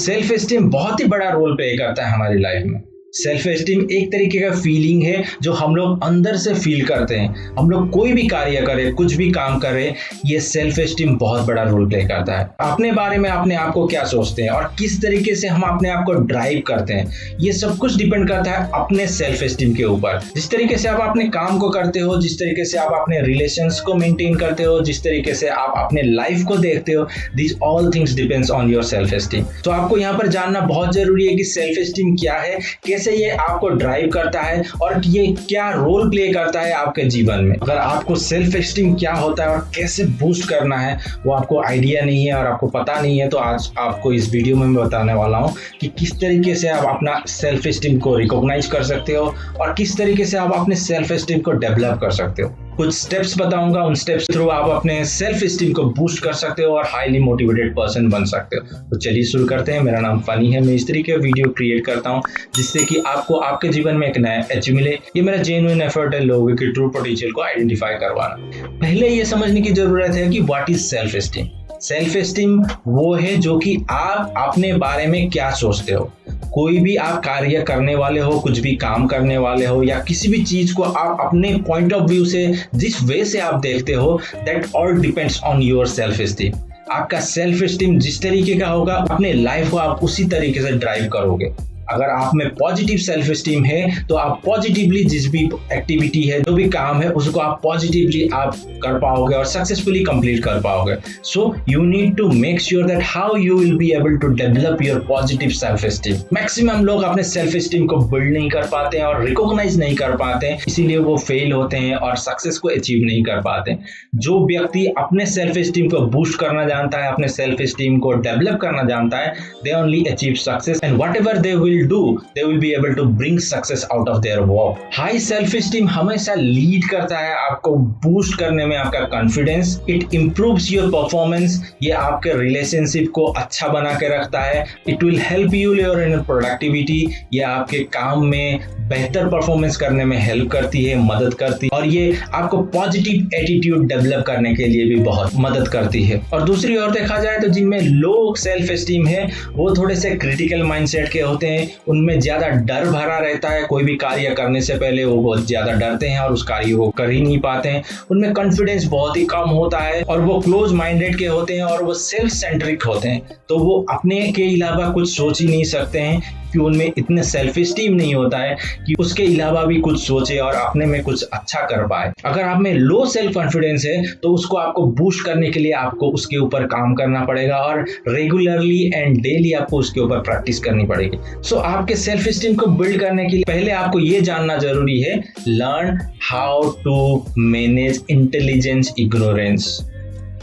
Self esteem बहुत ही बड़ा role play करता है हमारी लाइफ में। सेल्फ एस्टीम एक तरीके का फीलिंग है जो हम लोग अंदर से फील करते हैं। हम लोग कोई भी कार्य करें, कुछ भी काम करें, ये सेल्फ एस्टीम बहुत बड़ा रोल प्ले करता है। अपने बारे में अपने आप को क्या सोचते हैं और किस तरीके से हम अपने आप को ड्राइव करते हैं, ये सब कुछ डिपेंड करता है अपने सेल्फ एस्टीम के ऊपर। जिस तरीके से आप अपने काम को करते हो, जिस तरीके से आप अपने रिलेशंस को मेंटेन करते हो, जिस तरीके से आप अपने लाइफ को देखते हो, this all things depends on your self esteem. तो आपको यहाँ पर जानना बहुत जरूरी है कि सेल्फ एस्टीम क्या है, कैसे ये आपको ड्राइव करता है और ये क्या रोल प्ले करता है आपके जीवन में। अगर आपको सेल्फ एस्टीम क्या होता है और कैसे बूस्ट करना है वो आपको आइडिया नहीं है और आपको पता नहीं है, तो आज आपको इस वीडियो में मैं बताने वाला हूँ कि किस तरीके से आप अपना सेल्फ एस्टीम को रिकॉग्नाइज कर सकते हो और किस तरीके से आप अपने सेल्फ एस्टीम को डेवलप कर सकते हो। कुछ स्टेप्स बताऊंगा, उन स्टेप्स थ्रू आप अपने सेल्फ एस्टीम को बूस्ट कर सकते हो और हाईली मोटिवेटेड पर्सन बन सकते हो। तो चलिए शुरू करते हैं। मेरा नाम फनी है, मैं इस तरीके वीडियो क्रिएट करता हूं जिससे कि आपको आपके जीवन में एक नया एज मिले। ये मेरा जेन्युइन एफर्ट है लोगों के ट्रू पोटेंशियल को आइडेंटिफाई करवाना। पहले ये समझने की जरूरत है कि what is self esteem. Self esteem वो है जो कि आप अपने बारे में क्या सोचते हो। कोई भी आप कार्य करने वाले हो, कुछ भी काम करने वाले हो या किसी भी चीज को आप अपने पॉइंट ऑफ व्यू से जिस वे से आप देखते हो, that all depends on your self esteem. आपका सेल्फ एस्टीम जिस तरीके का होगा, अपने लाइफ को आप उसी तरीके से ड्राइव करोगे। अगर आप में पॉजिटिव सेल्फ एस्टीम है तो आप पॉजिटिवली जिस भी एक्टिविटी है, जो भी काम है, उसको आप पॉजिटिवली आप कर पाओगे और सक्सेसफुली कंप्लीट कर पाओगे। So you need to make sure that how you will be able to develop your positive self esteem. Maximum लोग अपने सेल्फ एस्टीम को बिल्ड नहीं कर पाते हैं और रिकॉग्नाइज नहीं कर पाते हैं, इसीलिए वो फेल होते हैं और सक्सेस को अचीव नहीं कर पाते। जो व्यक्ति अपने सेल्फ एस्टीम को बूस्ट करना जानता है, अपने सेल्फ एस्टीम को डेवलप करना जानता है, they only achieve success and whatever they will do, they will be able to bring success out of their work. High self esteem हमेशा लीड करता है आपको बूस्ट करने में आपका confidence. It improves your performance, ये आपके रिलेशनशिप को अच्छा बना के रखता है। It will help you in productivity, ये आपके काम में बेहतर परफॉर्मेंस करने में हेल्प करती है, मदद करती है और ये आपको पॉजिटिव एटीट्यूड डेवलप करने के लिए भी बहुत मदद करती है। और दूसरी ओर देखा जाए तो जिनमें लो सेल्फ एस्टीम है वो थोड़े से क्रिटिकल माइंडसेट के होते हैं, उनमें ज्यादा डर भरा रहता है। कोई भी कार्य करने से पहले वो बहुत ज्यादा डरते हैं और उस कार्य को कर ही नहीं पाते हैं। उनमें कॉन्फिडेंस बहुत ही कम होता है और वो क्लोज माइंडेड के होते हैं और वो सेल्फ सेंट्रिक होते हैं, तो वो अपने के अलावा कुछ सोच ही नहीं सकते हैं कि उनमें इतने सेल्फ एस्टीम नहीं होता है कि उसके अलावा भी कुछ सोचे और अपने में कुछ अच्छा कर पाए। अगर आप में लो सेल्फ कॉन्फिडेंस है तो उसको आपको बूस्ट करने के लिए आपको उसके ऊपर काम करना पड़ेगा और रेगुलरली एंड डेली आपको उसके ऊपर प्रैक्टिस करनी पड़ेगी। सो आपके सेल्फ एस्टीम को बिल्ड करने के लिए पहले आपको ये जानना जरूरी है, learn how to manage intelligence ignorance.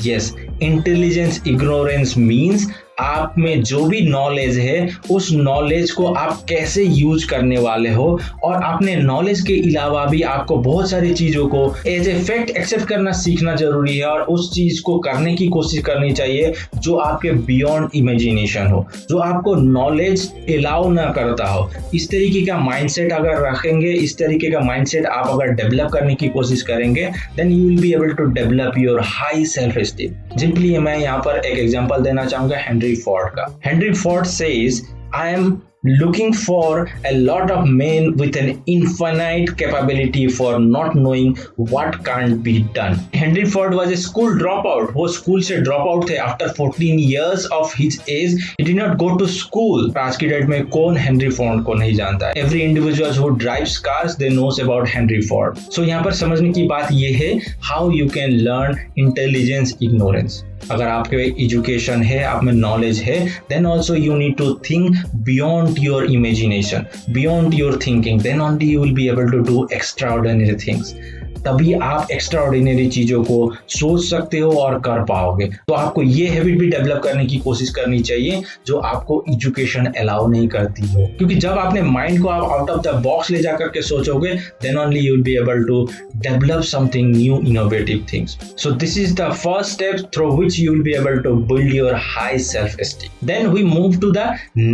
Yes, intelligence ignorance means आप में जो भी नॉलेज है उस नॉलेज को आप कैसे यूज करने वाले हो और अपने नॉलेज के अलावा भी आपको बहुत सारी चीजों को एज ए फैक्ट एक्सेप्ट करना सीखना जरूरी है और उस चीज को करने की कोशिश करनी चाहिए जो आपके बियॉन्ड इमेजिनेशन हो, जो आपको नॉलेज अलाउ ना करता हो। इस तरीके का माइंडसेट अगर रखेंगे, इस तरीके का माइंडसेट आप अगर डेवलप करने की कोशिश करेंगे, then you will be able to develop your high self esteem. Simply मैं यहाँ पर एक एग्जांपल देना चाहूंगा हेनरी फोर्ड का। Henry Ford says, I am looking for a lot of men with an infinite capability for not knowing what can't be done. Henry Ford was a school dropout. वो school से drop out थे after 14 years of his age. He did not go to school. आज की date में कौन Henry Ford को नहीं जानता है? Every individual who drives cars, they knows about Henry Ford. So यहाँ पर समझने की बात ये है how you can learn intelligence ignorance. अगर आपके एजुकेशन है, आप में नॉलेज है, then also you need to think beyond your imagination, beyond your thinking, then only you will be able to do extraordinary things. तभी आप एक्स्ट्राऑर्डिनरी चीजों को सोच सकते हो और कर पाओगे। तो आपको ये हैबिट भी डेवलप करने की कोशिश करनी चाहिए जो आपको एजुकेशन अलाउ नहीं करती हो, क्योंकि जब आपने माइंड को आप आउट ऑफ द बॉक्स ले जाकर के सोचोगे, then only you will be able to develop something new innovative things. So this is the first step through which you will be able to build your high self-esteem. Then we move to the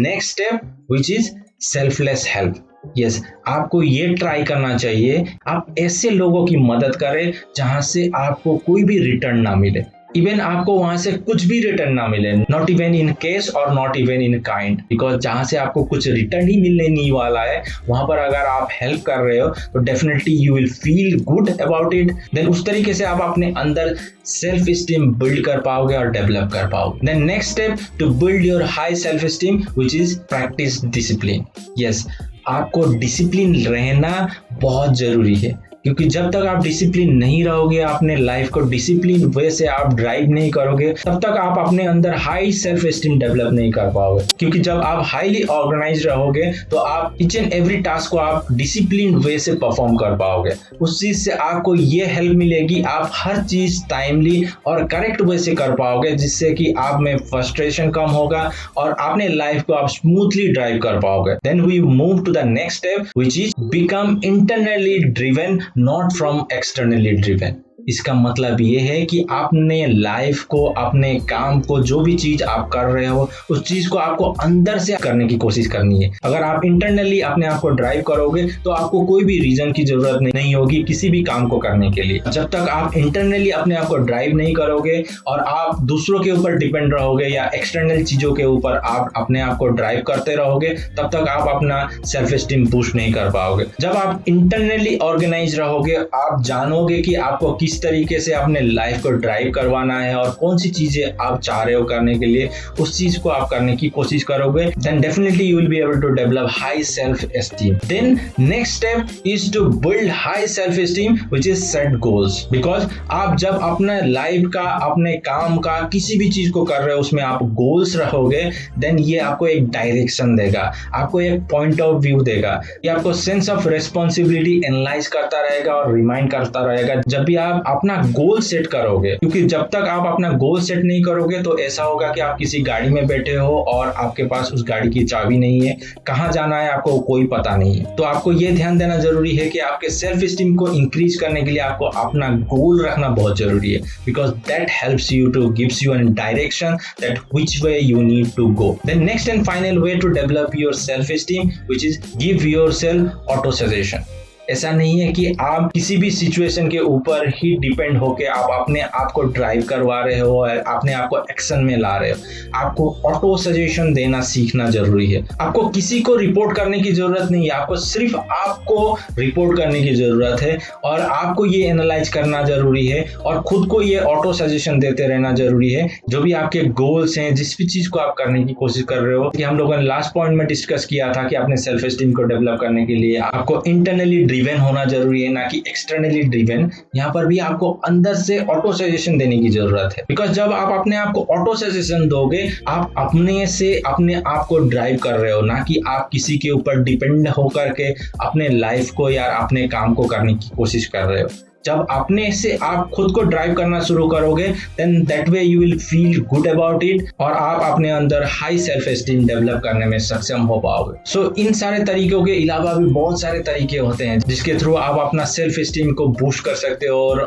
next step, which is selfless help. Yes, आपको ये try करना चाहिए, आप ऐसे लोगों की मदद करें जहां से आपको कोई भी रिटर्न ना मिले। इवन आपको वहां से कुछ भी रिटर्न ना मिले, नॉट इवन इन केस और not even in kind, because जहां से आपको कुछ रिटर्न ही मिलने नहीं वाला है, वहां पर अगर आप हेल्प कर रहे हो तो definitely you will feel good about it. Then उस तरीके से आप अपने अंदर सेल्फ स्टीम बिल्ड कर पाओगे और डेवलप कर पाओगे। Then next step to build your high self esteem which is practice discipline. Yes, आपको डिसिप्लिन रहना बहुत जरूरी है, क्योंकि जब तक आप डिसिप्लिन नहीं रहोगे, अपने लाइफ को डिसिप्लिन वे से आप ड्राइव नहीं करोगे, तब तक आप अपने अंदर हाई सेल्फ एस्टीम डेवलप नहीं कर पाओगे। क्योंकि जब आप हाईली ऑर्गेनाइज रहोगे तो आप ईच एंड एवरी टास्क को आप डिसिप्लिन वे से परफॉर्म कर पाओगे। उस चीज से आपको ये हेल्प मिलेगी, आप हर चीज टाइमली और करेक्ट वे से कर पाओगे, जिससे कि आप में फ्रस्ट्रेशन कम होगा और अपने लाइफ को आप स्मूथली ड्राइव कर पाओगे। Then we move to the next step which is become internally driven, not from externally driven। इसका मतलब ये है कि अपने लाइफ को, अपने काम को, जो भी चीज आप कर रहे हो उस चीज को आपको अंदर से करने की कोशिश करनी है। अगर आप इंटरनली अपने आप को ड्राइव करोगे तो आपको कोई भी रीजन की जरूरत नहीं होगी किसी भी काम को करने के लिए। जब तक आप इंटरनली अपने आप को ड्राइव नहीं करोगे और आप दूसरों के ऊपर डिपेंड रहोगे या एक्सटर्नल चीजों के ऊपर आप अपने आप को ड्राइव करते रहोगे, तब तक आप अपना सेल्फ एस्टीम बूस्ट नहीं कर पाओगे। जब आप इंटरनली ऑर्गेनाइज रहोगे, आप जानोगे कि आपको किस तरीके से अपने लाइफ को ड्राइव करवाना है और कौन सी चीजें आप चाह रहे हो करने के लिए, उस चीज को आप करने की कोशिश करोगे, then definitely you will be able to develop high self esteem. Then next step is to build high self esteem which is set goals. Because आप जब अपने लाइफ का, अपने काम का, किसी भी चीज को कर रहे हो उसमें आप गोल्स रखोगे, देन ये आपको एक डायरेक्शन देगा, आपको एक पॉइंट ऑफ व्यू देगा, ये आपको सेंस ऑफ रेस्पॉन्सिबिलिटी एनालाइज करता रहेगा और रिमाइंड करता रहेगा जब भी आप अपना गोल सेट करोगे। क्योंकि जब तक आप अपना गोल सेट नहीं करोगे तो ऐसा होगा कि आप किसी गाड़ी में बैठे हो और आपके पास उस गाड़ी की चाबी नहीं है, कहां जाना है आपको कोई पता नहीं है। तो आपको ये ध्यान देना जरूरी है कि आपके सेल्फ एस्टीम को इंक्रीज करने के लिए आपको अपना गोल रखना बहुत जरूरी है, because that helps you to gives you an direction that which way you need to go. Then next and final way to develop your self esteem which is give yourself auto suggestion. ऐसा नहीं है कि आप किसी भी situation के ऊपर ही depend होके आप अपने आप को ड्राइव करवा रहे हो और अपने आप को एक्शन में ला रहे हो। आपको ऑटो सजेशन देना सीखना जरूरी है। आपको किसी को रिपोर्ट करने की जरूरत नहीं है, आपको सिर्फ आपको रिपोर्ट करने की जरूरत है और आपको ये एनालाइज करना जरूरी है और खुद को ये ऑटो सजेशन देते रहना जरूरी है। जो भी आपके गोल्स हैं, जिस भी चीज को आप करने की कोशिश कर रहे हो, कि हम लोगों ने लास्ट पॉइंट में डिस्कस किया था कि अपने सेल्फ एस्टीम को डेवलप करने के लिए आपको इंटरनली ड्रिवन होना जरूरी है, ना कि एक्सटर्नली ड्रिवन। यहाँ पर भी आपको अंदर से ऑटो सजेशन देने की जरूरत है, बिकॉज जब आप अपने आप को ऑटो सजेशन दोगे, आप अपने से अपने आप को ड्राइव कर रहे हो, ना कि आप किसी के ऊपर डिपेंड होकर के अपने लाइफ को या अपने काम को करने की कोशिश कर रहे हो। जब अपने से आप खुद को ड्राइव करना शुरू करोगे, then that way you will feel good about it और आप अपने अंदर हाई सेल्फ एस्टीम डेवलप करने में सक्षम हो पाओगे। सो इन सारे तरीकों के अलावा भी बहुत सारे तरीके होते हैं जिसके थ्रू आप अपना सेल्फ एस्टीम को बूस्ट कर सकते हो और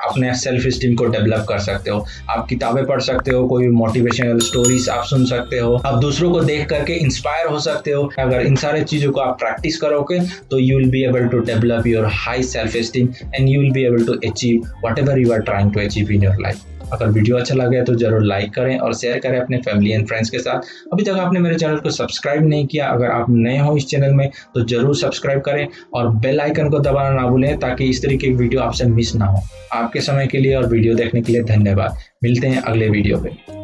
अपने सेल्फ एस्टीम को डेवलप कर सकते हो। आप किताबें पढ़ सकते हो, कोई मोटिवेशनल स्टोरीज आप सुन सकते हो, आप दूसरों को देख करके इंस्पायर हो सकते हो। अगर इन सारे चीजों को आप प्रैक्टिस करोगे तो you will be able to develop your high self esteem and you will be to achieve whatever you are trying to achieve in your life। अगर वीडियो अच्छा लगे तो जरूर लाइक करें और शेयर करें अपने फैमिली एंड फ्रेंड्स के साथ। अभी तक आपने मेरे चैनल को सब्सक्राइब नहीं किया, अगर आप नए हो इस चैनल में तो जरूर सब्सक्राइब करें और बेल आइकन को दबाना ना भूलें ताकि इस तरीके की वीडियो आपसे मिस ना हो। आपके समय के लिए और वीडियो देखने के लिए धन्यवाद। मिलते हैं अगले वीडियो पे।